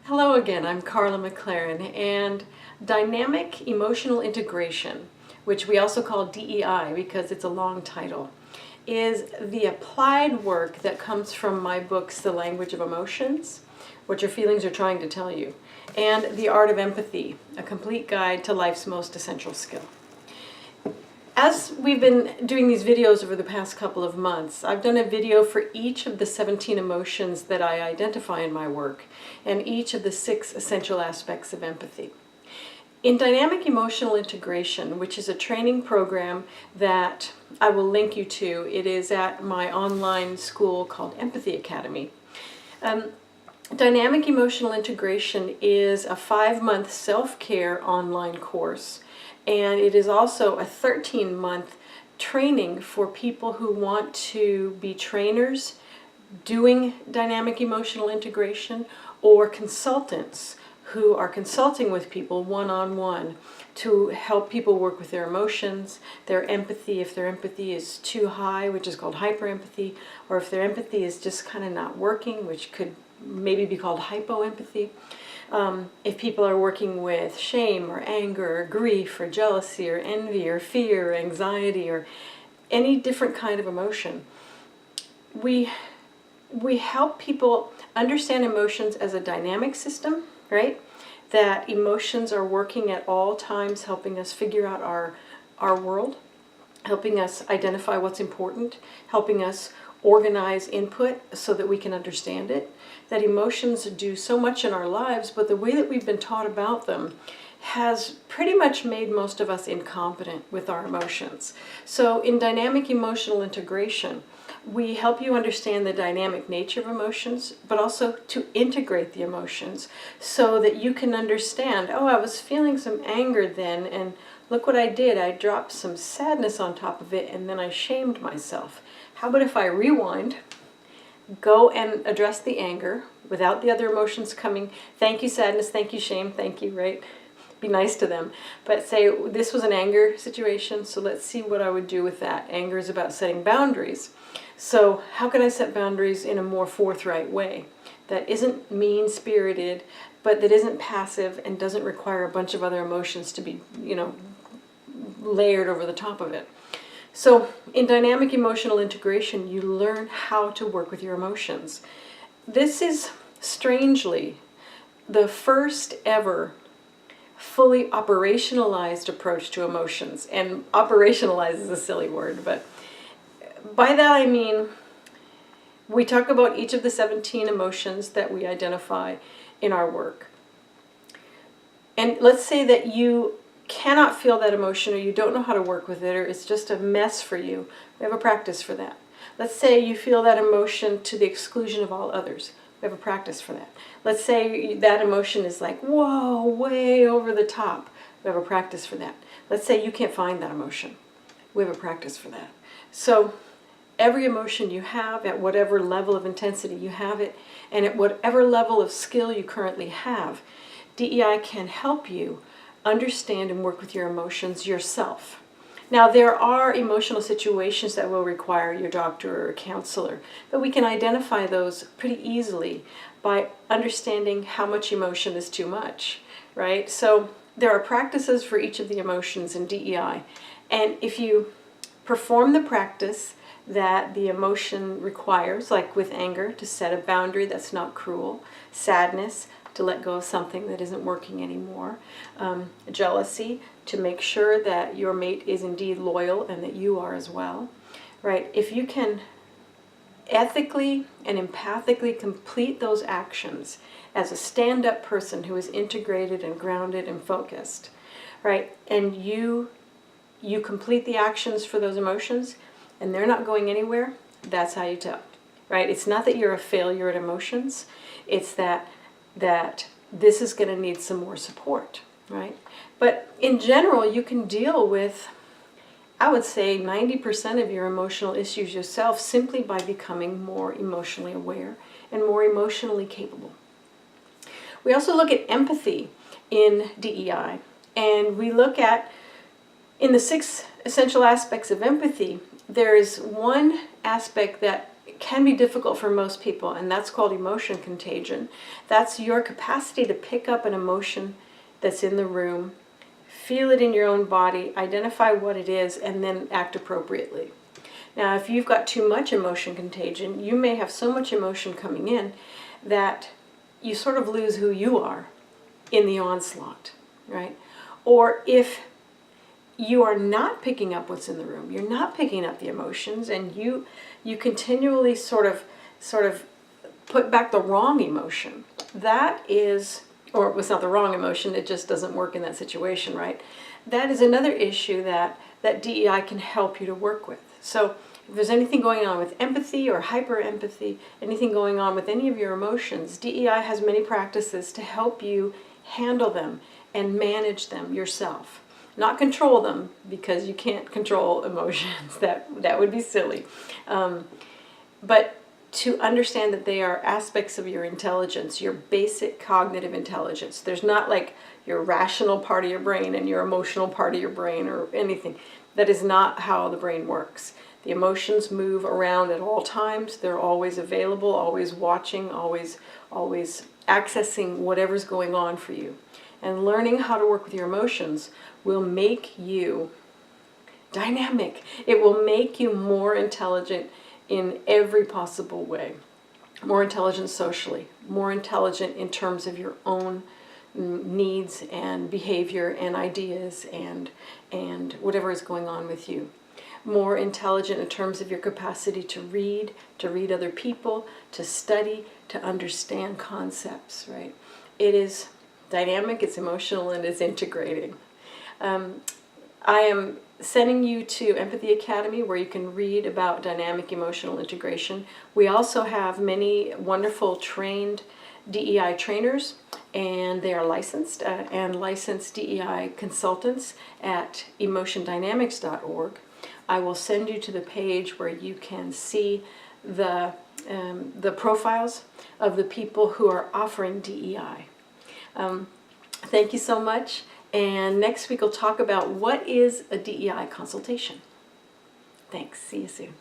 Hello again, I'm Carla McLaren, and Dynamic Emotional Integration, which we also call DEI because it's a long title, is the applied work that comes from my books, The Language of Emotions, What Your Feelings Are Trying to Tell You, and The Art of Empathy, A Complete Guide to Life's Most Essential Skill. As we've been doing these videos over the past couple of months, I've done a video for each of the 17 emotions that I identify in my work and each of the 6 essential aspects of empathy. In Dynamic Emotional Integration, which is a training program that I will link you to, it is at my online school called Empathy Academy. Dynamic Emotional Integration is a 5-month self-care online course. And it is also a 13-month training for people who want to be trainers doing dynamic emotional integration or consultants who are consulting with people one-on-one to help people work with their emotions, their empathy, if their empathy is too high, which is called hyperempathy, or if their empathy is just kind of not working, which could maybe be called hypoempathy. If people are working with shame or anger or grief or jealousy or envy or fear or anxiety or any different kind of emotion, we help people understand emotions as a dynamic system, right? That emotions are working at all times, helping us figure out our world, helping us identify what's important, helping us organize input so that we can understand it. That emotions do so much in our lives, but the way that we've been taught about them has pretty much made most of us incompetent with our emotions. So in Dynamic Emotional Integration, we help you understand the dynamic nature of emotions, but also to integrate the emotions so that you can understand, oh, I was feeling some anger then, and look what I did. I dropped some sadness on top of it, and then I shamed myself. How about if I rewind, go and address the anger without the other emotions coming? Thank you, sadness. Thank you, shame. Thank you, right? Be nice to them. But say this was an anger situation, so let's see what I would do with that. Anger is about setting boundaries. So how can I set boundaries in a more forthright way that isn't mean-spirited, but that isn't passive and doesn't require a bunch of other emotions to be, layered over the top of it? So in Dynamic Emotional Integration, you learn how to work with your emotions. This is, strangely, the first ever fully operationalized approach to emotions. And operationalize is a silly word, but by that I mean we talk about each of the 17 emotions that we identify in our work. And let's say that you cannot feel that emotion, or you don't know how to work with it, or it's just a mess for you. We have a practice for that. Let's say you feel that emotion to the exclusion of all others. We have a practice for that. Let's say that emotion is like, whoa, way over the top. We have a practice for that. Let's say you can't find that emotion. We have a practice for that. So every emotion you have, at whatever level of intensity you have it, and at whatever level of skill you currently have, DEI can help you understand and work with your emotions yourself. Now, there are emotional situations that will require your doctor or counselor, but we can identify those pretty easily by understanding how much emotion is too much, right? So there are practices for each of the emotions in DEI, and if you perform the practice that the emotion requires, like with anger, to set a boundary that's not cruel, sadness, to let go of something that isn't working anymore, jealousy, to make sure that your mate is indeed loyal and that you are as well, right? If you can ethically and empathically complete those actions as a stand-up person who is integrated and grounded and focused, right, and you complete the actions for those emotions and they're not going anywhere, that's how you tell, right? It's not that you're a failure at emotions, it's that this is going to need some more support, right? But in general, you can deal with, I would say, 90% of your emotional issues yourself simply by becoming more emotionally aware and more emotionally capable. We also look at empathy in DEI, and we look at, in the 6 essential aspects of empathy, there is one aspect that can be difficult for most people, and that's called emotion contagion. That's your capacity to pick up an emotion that's in the room, feel it in your own body, identify what it is, and then act appropriately. Now, if you've got too much emotion contagion, you may have so much emotion coming in that you sort of lose who you are in the onslaught, right? Or if you are not picking up what's in the room, you're not picking up the emotions, and you continually sort of put back the wrong emotion. That is, or it was not the wrong emotion, it just doesn't work in that situation, right? That is another issue that DEI can help you to work with. So if there's anything going on with empathy or hyper-empathy, anything going on with any of your emotions, DEI has many practices to help you handle them and manage them yourself. Not control them, because you can't control emotions. That would be silly. But to understand that they are aspects of your intelligence, your basic cognitive intelligence. There's not like your rational part of your brain and your emotional part of your brain or anything. That is not how the brain works. The emotions move around at all times. They're always available, always watching, always accessing whatever's going on for you. And learning how to work with your emotions will make you dynamic. It will make you more intelligent in every possible way. More intelligent socially, more intelligent in terms of your own needs and behavior and ideas and whatever is going on with you. More intelligent in terms of your capacity to read other people, to study, to understand concepts, right? It is dynamic, it's emotional, and it's integrating. I am sending you to Empathy Academy, where you can read about dynamic emotional integration. We also have many wonderful trained DEI trainers, and they are licensed and licensed DEI consultants at emotiondynamics.org. I will send you to the page where you can see the profiles of the people who are offering DEI. Thank you so much. And next week we'll talk about what is a DEI consultation. Thanks. See you soon.